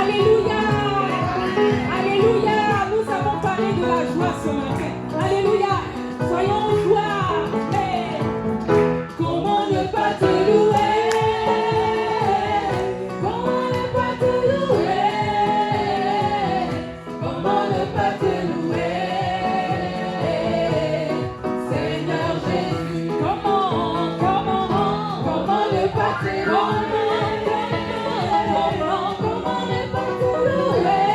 Alléluia. Alléluia. Nous avons parlé de la joie ce matin. Alléluia. Soyons en joie. Hey. Comment ne pas te louer? Comment ne pas te louer? Comment ne pas te louer? Seigneur Jésus, comment ne pas te louer? Comment ne pas te louer?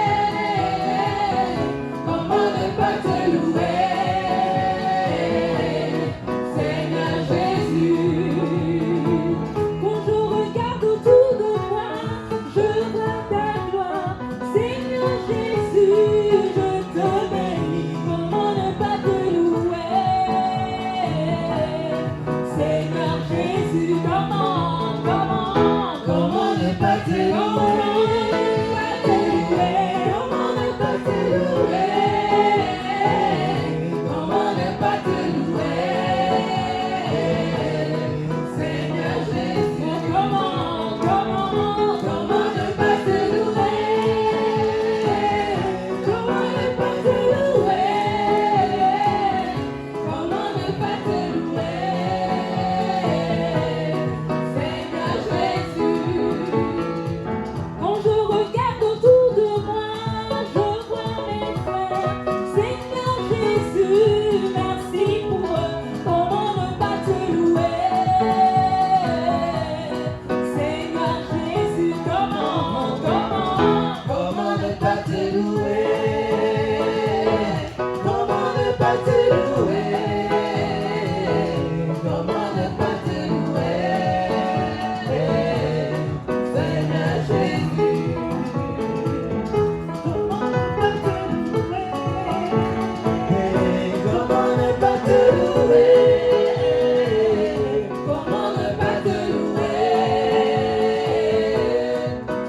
Comment ne pas te louer? Seigneur Jésus, quand je regarde autour de moi, je vois ta gloire. Seigneur Jésus, je te bénis. Comment ne pas te louer? Seigneur Jésus, comment ne pas te louer? Comment ne pas te louer? Comment ne pas te louer? Seigneur Jésus, comment ne pas te louer? Comment ne pas te louer? Comment ne pas te louer? Seigneur Jésus, quand je regarde autour de moi, je vois mes frères. Seigneur Jésus, merci pour eux. Comment ne pas te louer? Seigneur Jésus, comment ne pas te louer? Comment ne pas te louer? Comment ne pas te louer? Seigneur Jésus, comment ne pas te louer? Comment ne pas te louer? Comment ne pas te louer?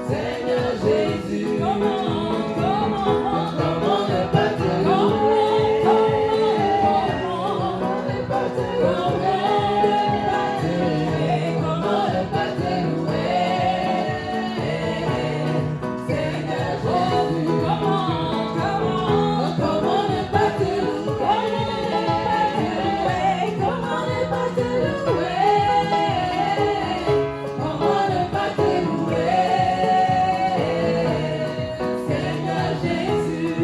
Seigneur Jésus, comment ne pas te louer? Comment ne pas te louer? Comment ne pas te louer? Seigneur Jésus, comment ne pas te louer? Comment ne pas te louer? Comment ne pas te louer? Seigneur Jésus,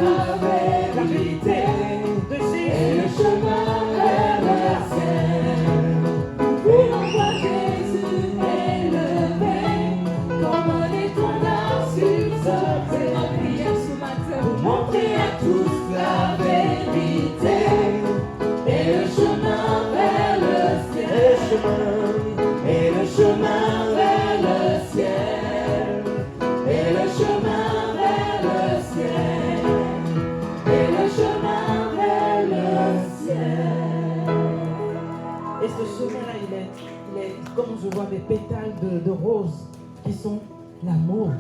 la vérité de Jésus et le chemin vers le ciel. Puis on voit Jésus élevé comme un étendard sur ce terre. En prière ce matin pour montrer à tous la vérité et le chemin vers le ciel. Et le chemin vers le ciel. Et le chemin vers le ciel. Et le chemin vers le ciel. Et ce chemin-là, il est comme je vois des pétales de roses qui sont l'amour.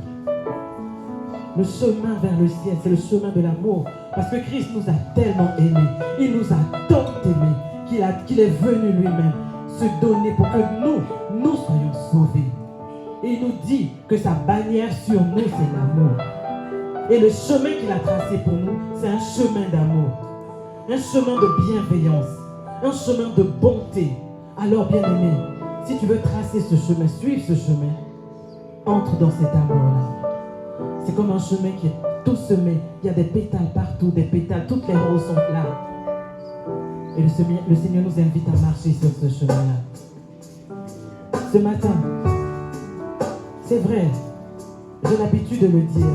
Le chemin vers le ciel, c'est le chemin de l'amour. Parce que Christ nous a tellement aimés. Il nous a tant aimés qu'il est venu lui-même se donner pour que nous soyons sauvés. Et il nous dit que sa bannière sur nous, c'est l'amour. Et le chemin qu'il a tracé pour nous, c'est un chemin d'amour. Un chemin de bienveillance. Un chemin de bonté. Alors, bien-aimé, si tu veux tracer ce chemin, suivre ce chemin, entre dans cet amour-là. C'est comme un chemin qui est tout semé. Il y a des pétales partout, des pétales. Toutes les roses sont là. Et le Seigneur nous invite à marcher sur ce chemin-là. Ce matin, c'est vrai, j'ai l'habitude de le dire.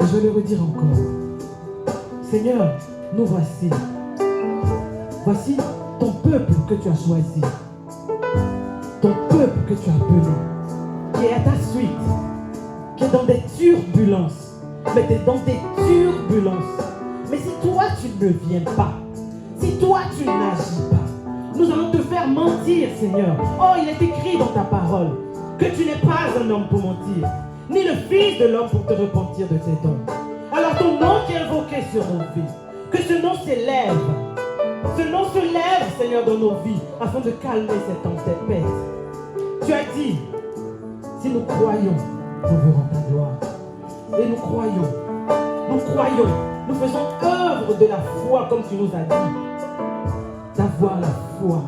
Et je vais le redire encore. Seigneur, nous voici. Voici ton peuple que tu as choisi. Ton peuple que tu as appelé. Qui est à ta suite. Qui est dans des turbulences. Mais tu es dans des turbulences. Mais si toi tu ne viens pas, si toi tu n'agis pas, nous allons te faire mentir, Seigneur. Oh, il est écrit dans ta parole que tu n'es pas un homme pour mentir, ni le fils de l'homme pour te repentir de tes dons. Alors ton nom qui est invoqué sur nos vies, que ce nom s'élève. Ce nom se lève, Seigneur, dans nos vies, afin de calmer cette tempête. Tu as dit, si nous croyons, nous verrons ta gloire. Et nous croyons. Nous faisons œuvre de la foi, comme tu nous as dit. D'avoir la foi,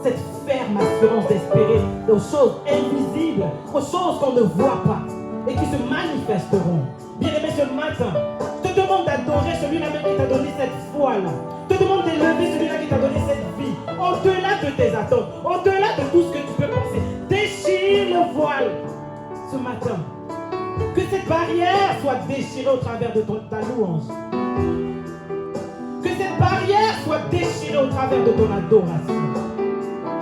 cette ferme assurance d'espérer aux choses invisibles, aux choses qu'on ne voit pas et qui se manifesteront. Bien-aimé, ce matin, je te demande d'adorer celui-là même qui t'a donné cette foi-là. Je te demande d'élever celui-là qui t'a donné cette vie. Au-delà de tes attentes, au-delà de tout ce que tu peux penser. Déchire le voile ce matin. Que cette barrière soit déchirée au travers de ta louange. Que cette barrière soit déchirée au travers de ton adoration.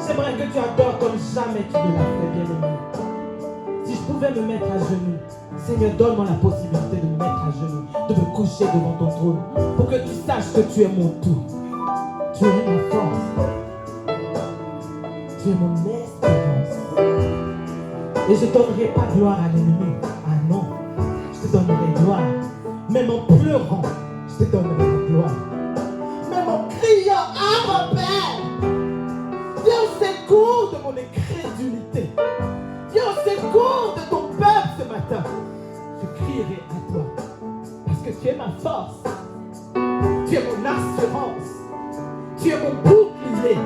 J'aimerais que tu adores comme jamais tu ne l'as fait, bien-aimé. Si je pouvais me mettre à genoux, Seigneur, donne-moi la possibilité de me mettre à genoux, de me coucher devant ton trône, pour que tu saches que tu es mon tout. Tu es ma force. Tu es mon espérance. Et je ne donnerai pas gloire à l'ennemi. Ah non, je te donnerai gloire. Même en pleurant, je te donnerai la gloire. Même en criant, ah mon Père, viens au secours de mon incrédulité. Viens au secours de ton peuple ce matin. Je crierai à toi, parce que tu es ma force. Tu es mon assurance. Tu es mon bouclier.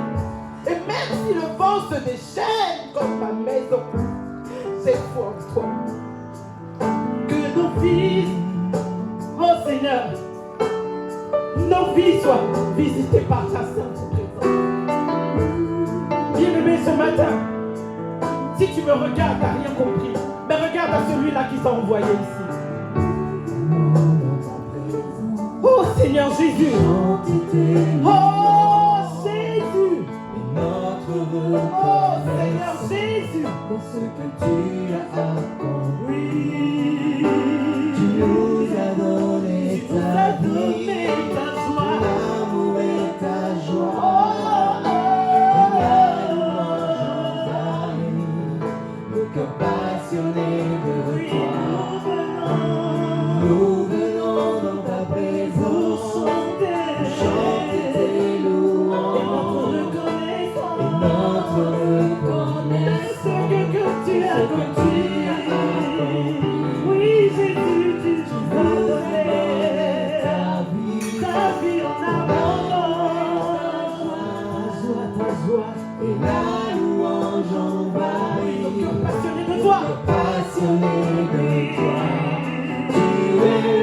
Et même si le vent se déchaîne comme ma maison, j'ai foi en toi. Que nos vies, oh Seigneur, nos vies soient visitées par ta sainte présence. Bien-aimé, ce matin, si tu me regardes, tu n'as rien compris, mais regarde à celui-là qui t'a envoyé ici. Oh Seigneur Jésus. Oh Jésus. Oh Seigneur Jésus. De ce que tu as accompli, Oui. tu nous as donné Tu nous as ta donné vie, ta ton joie. amour et ta joie. Oh, Et la louange envahit le cœur passionné de oui, toi. nous venons Nous venons dans ta pour présence, chanter tes et louanges notre reconnaissance ce que tu as accompli. accompli. Oui, Jésus, tu nous as donné ta vie en abondance. Ta joie, et la louange envahit passionné de toi. passionné de toi. Tu es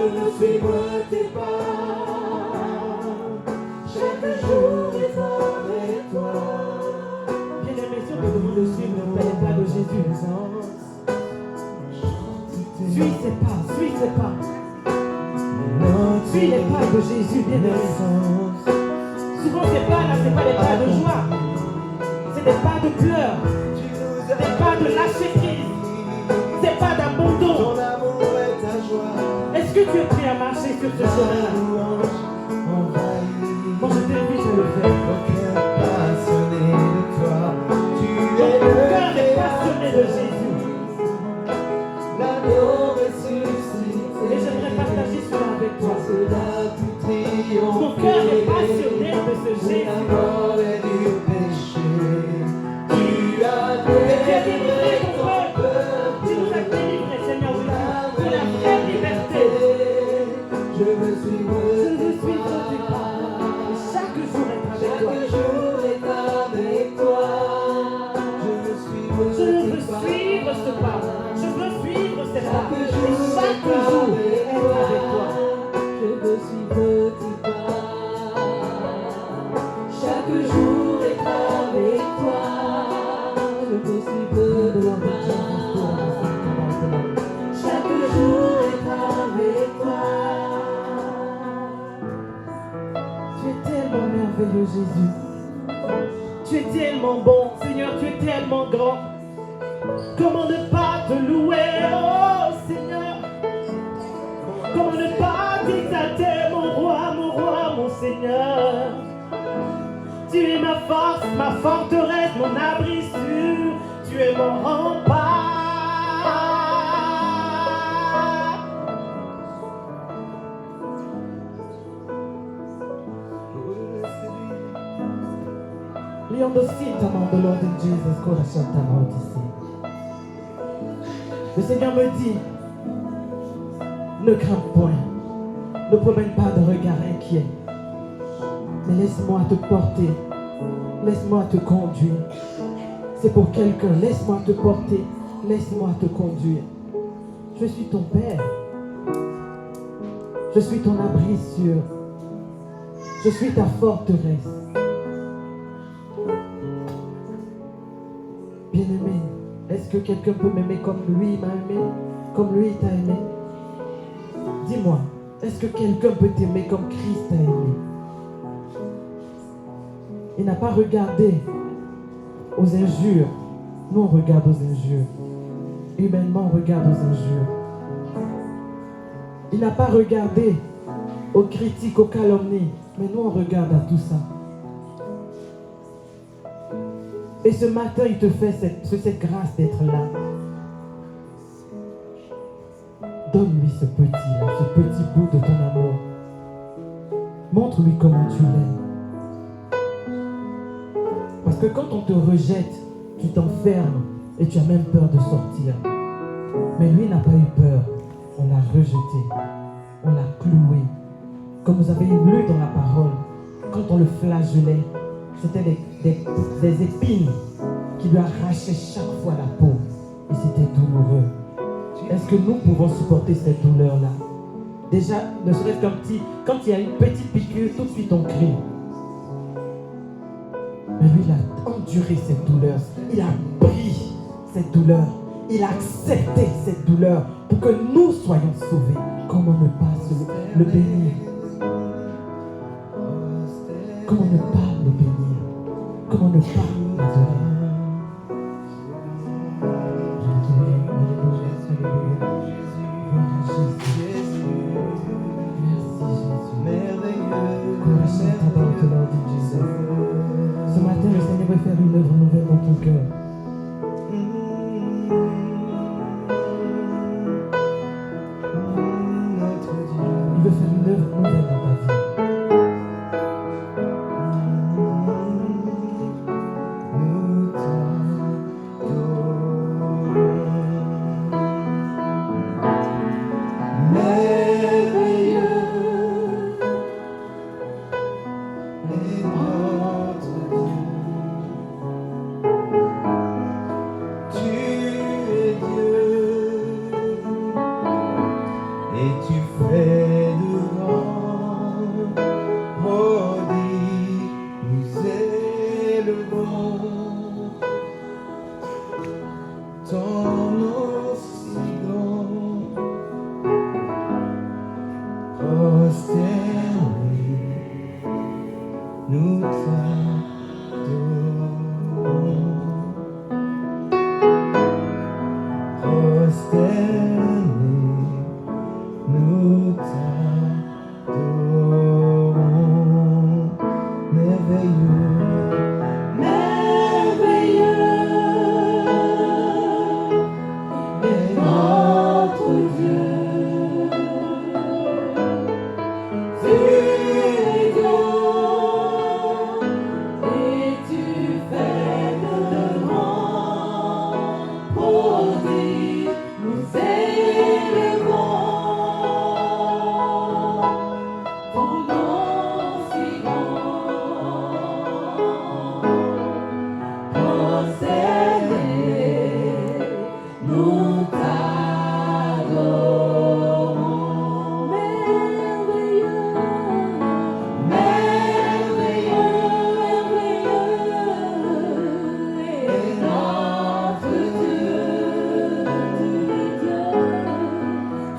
veux suivre tes pas. Chaque jour est avec toi. Bien-aimé, si on te demande de suivre le plat de Jésus, suis ses pas, suis ses pas. Suis les pas de Jésus, bien-aimé. Souvent ces pas là, c'est pas des pas de joie. C'est des pas de pleurs. C'est des pas de lâcher prise. C'est pas d'abandon. Ton amour est ta joie. Est-ce que tu es prêt à marcher sur ce chemin-là? Moi je t'invite à le faire. Mon cœur passionné de toi. Tu es Mon le cœur est passionné de Jésus. L'amour ressuscité. Et j'aimerais partager cela avec toi. Cela pu triompher. Mon cœur est passionné de ce De Jésus. la mort et du péché. Tu as Et tu as délivré délivré ton ton peuple. peuple. Tu nous as délivrés, Seigneur Jésus, de la vraie liberté. Je veux suivre Je veux tes suivre tes pas. Et chaque jour être avec toi. Chaque jour est avec toi. Je veux suivre Je veux tes pas. suivre ce pas. Je veux suivre ces pas. Chaque Et jour chaque jour être avec toi. Je veux suivre tes pas. Chaque jour est avec toi. Je veux suivre tes pas. Chaque jour est avec toi. Tu es tellement merveilleux, Jésus. Tu es tellement bon, Seigneur, tu es tellement grand. Comment ne pas te louer, oh Seigneur? Comment ne pas t'exalter, mon roi, mon Seigneur? Tu es ma force, ma forteresse, mon abri sûr. Tu es mon rempart. Leon the seat among the Lord in Jesus Christ. Le Seigneur me dit, ne crains point, ne promène pas de regard inquiet, mais laisse-moi te porter, laisse-moi te conduire. C'est pour quelqu'un, laisse-moi te porter, laisse-moi te conduire. Je suis ton Père, je suis ton abri sûr, je suis ta forteresse. Bien-aimé, est-ce que quelqu'un peut m'aimer comme lui m'a aimé, comme lui t'a aimé? Dis-moi, est-ce que quelqu'un peut t'aimer comme Christ t'a aimé? Il n'a pas regardé aux injures. Nous, on regarde aux injures. Humainement, on regarde aux injures. Il n'a pas regardé aux critiques, aux calomnies. Mais nous, on regarde à tout ça. Et ce matin, il te fait cette grâce d'être là. Donne-lui ce petit bout de ton amour. Montre-lui comment tu l'aimes. Parce que quand on te rejette, tu t'enfermes et tu as même peur de sortir. Mais lui n'a pas eu peur. On l'a rejeté. On l'a cloué. Comme vous avez lu dans la parole, quand on le flagellait, c'était des épines qui lui arrachaient chaque fois la peau. Et c'était douloureux. Est-ce que nous pouvons supporter cette douleur-là? Déjà, ne serait-ce qu'un petit... Quand il y a une petite piqûre, tout de suite on crie. Mais lui, il a enduré cette douleur. Il a pris cette douleur. Il a accepté cette douleur pour que nous soyons sauvés. Comment ne pas le bénir? Comment ne pas le bénir? Comment ne pas l'adorer? Ce matin, le Seigneur veut faire une œuvre nouvelle dans ton cœur. Il veut faire une œuvre nouvelle dans ta vie. Et tu fais de grands prodiges, nous élevons ton nom si grand, prosternés, nous t'adorons. Prosternés, nous t'adorons. Merveilleux, merveilleux est notre Dieu. Tu es Dieu et tu fais de grands prodiges, nous élevons ton nom si grand. Prosternés, nous t'adorons. Merveilleux, merveilleux, merveilleux est notre Dieu.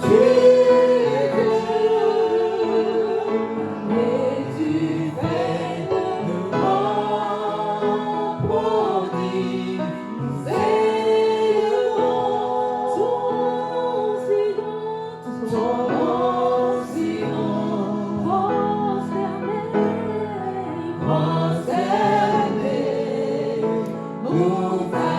Tu es Dieu et tu fais de grands prodiges, nous élevons ton nom si grand, prosternés, nous t'adorons.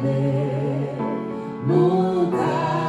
Prosternés, nous t'adorons.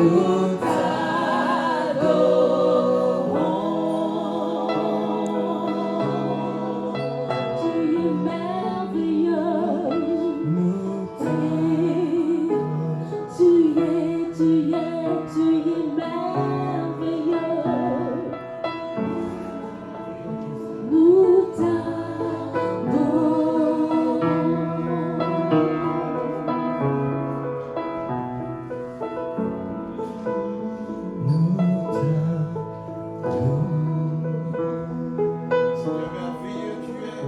nous t'adorons. Tu es merveilleux. Nous Tu es merveilleux. Nous Seigneur merveilleux, tu es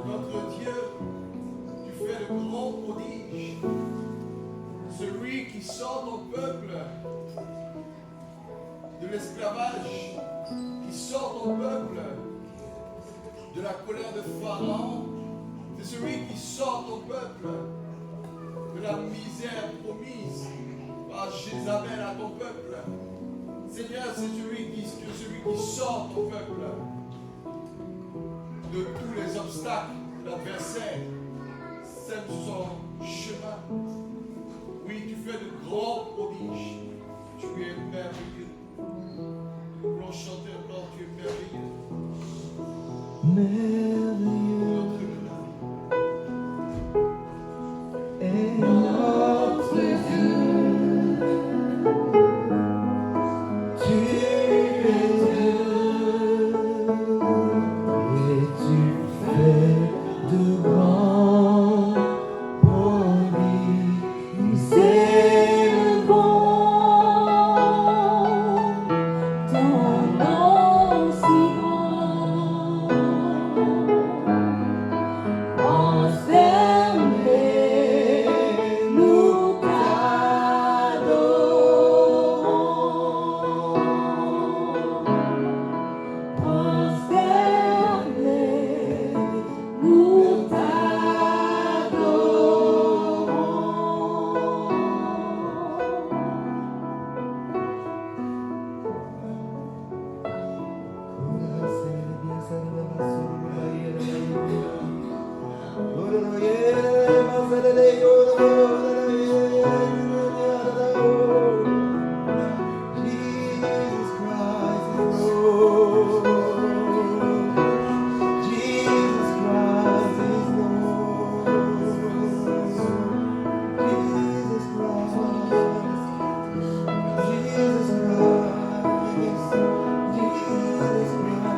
notre Dieu. Tu fais de grands prodiges. Celui qui sort ton peuple de l'esclavage, qui sort ton peuple de la colère de Pharaon, c'est celui qui sort ton peuple de la misère promise par Jézabel à ton peuple. Seigneur, c'est celui qui sort ton peuple de tous les obstacles que l'adversaire sème son chemin. Oui, tu fais de grands prodiges. Tu es merveilleux. Nous voulons chanter encore, tu es merveilleux. merveilleux Notre Dieu. est notre Dieu. Tu es Dieu et tu fais de grands prodiges. c'est bon. Ton nom si grand. Prosternés, nous t'adorons. Prosternés, nous Jesus Christ is Lord. Jesus Christ is Lord. Jesus Christ. Jesus Christ. Jesus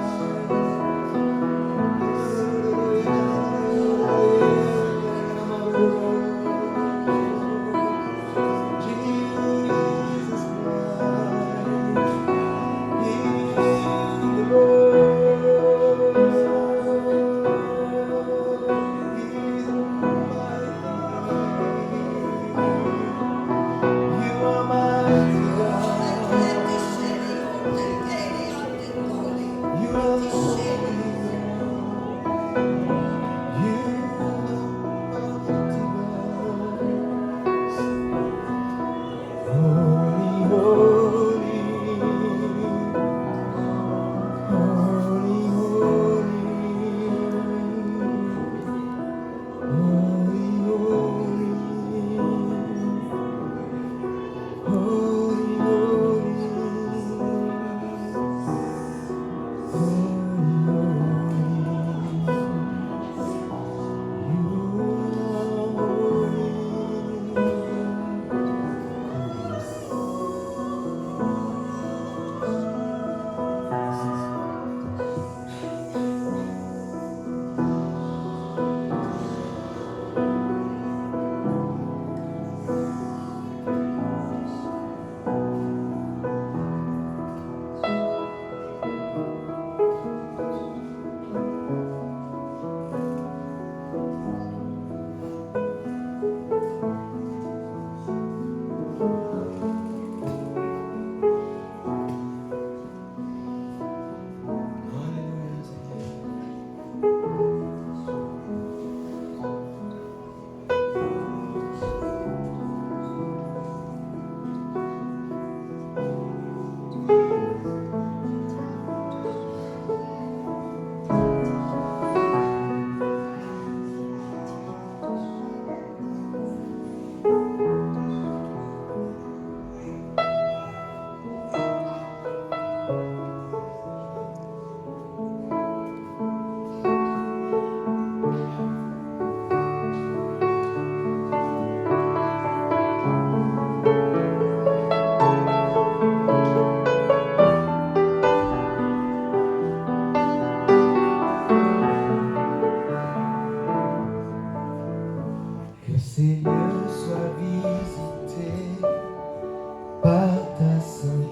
par ta sainte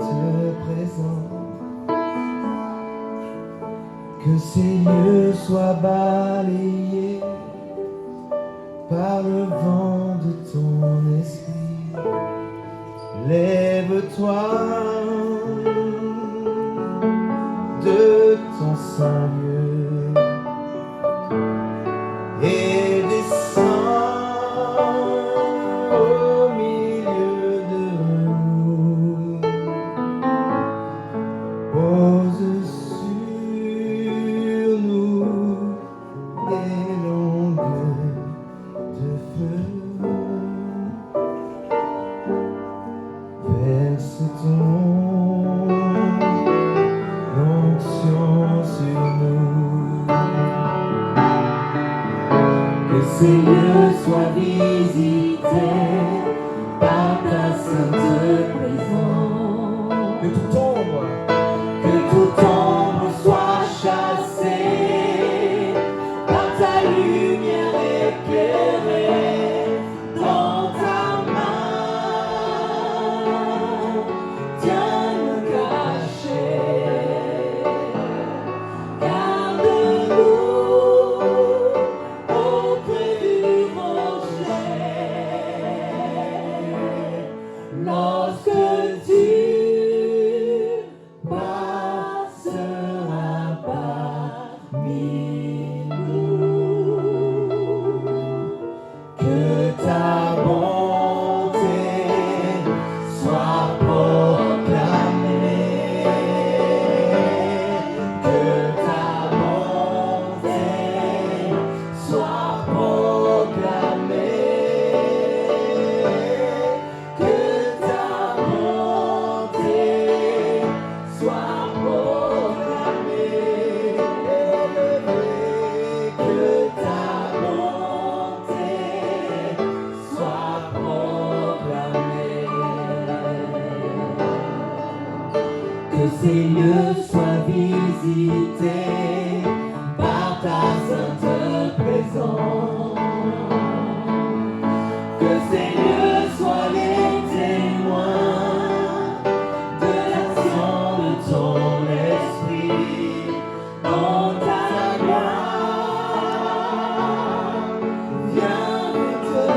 présence. Que ces lieux soient balayés par le vent de ton esprit. Lève-toi de ton saint lieu et descends au milieu de nous. Pose sur nous des longueurs de feu. Verse ton onction sur nous. Que ces lieux soient visités par ta sainte présence. Que toute ombre soit chassée par ta lumière éclairée dans ta main. Tiens-nous cachés, garde-nous auprès du rocher. Lorsque tu passeras parmi nous, que ta bonté soit proclamée, que ta bonté soit proclamée, que ta bonté soit proclamée, que ta bonté soit proclamée. Que ces lieux soient visités par ta sainte présence. Que ces lieux soient les témoins de l'action de ton esprit dans ta gloire. Viens maintenant,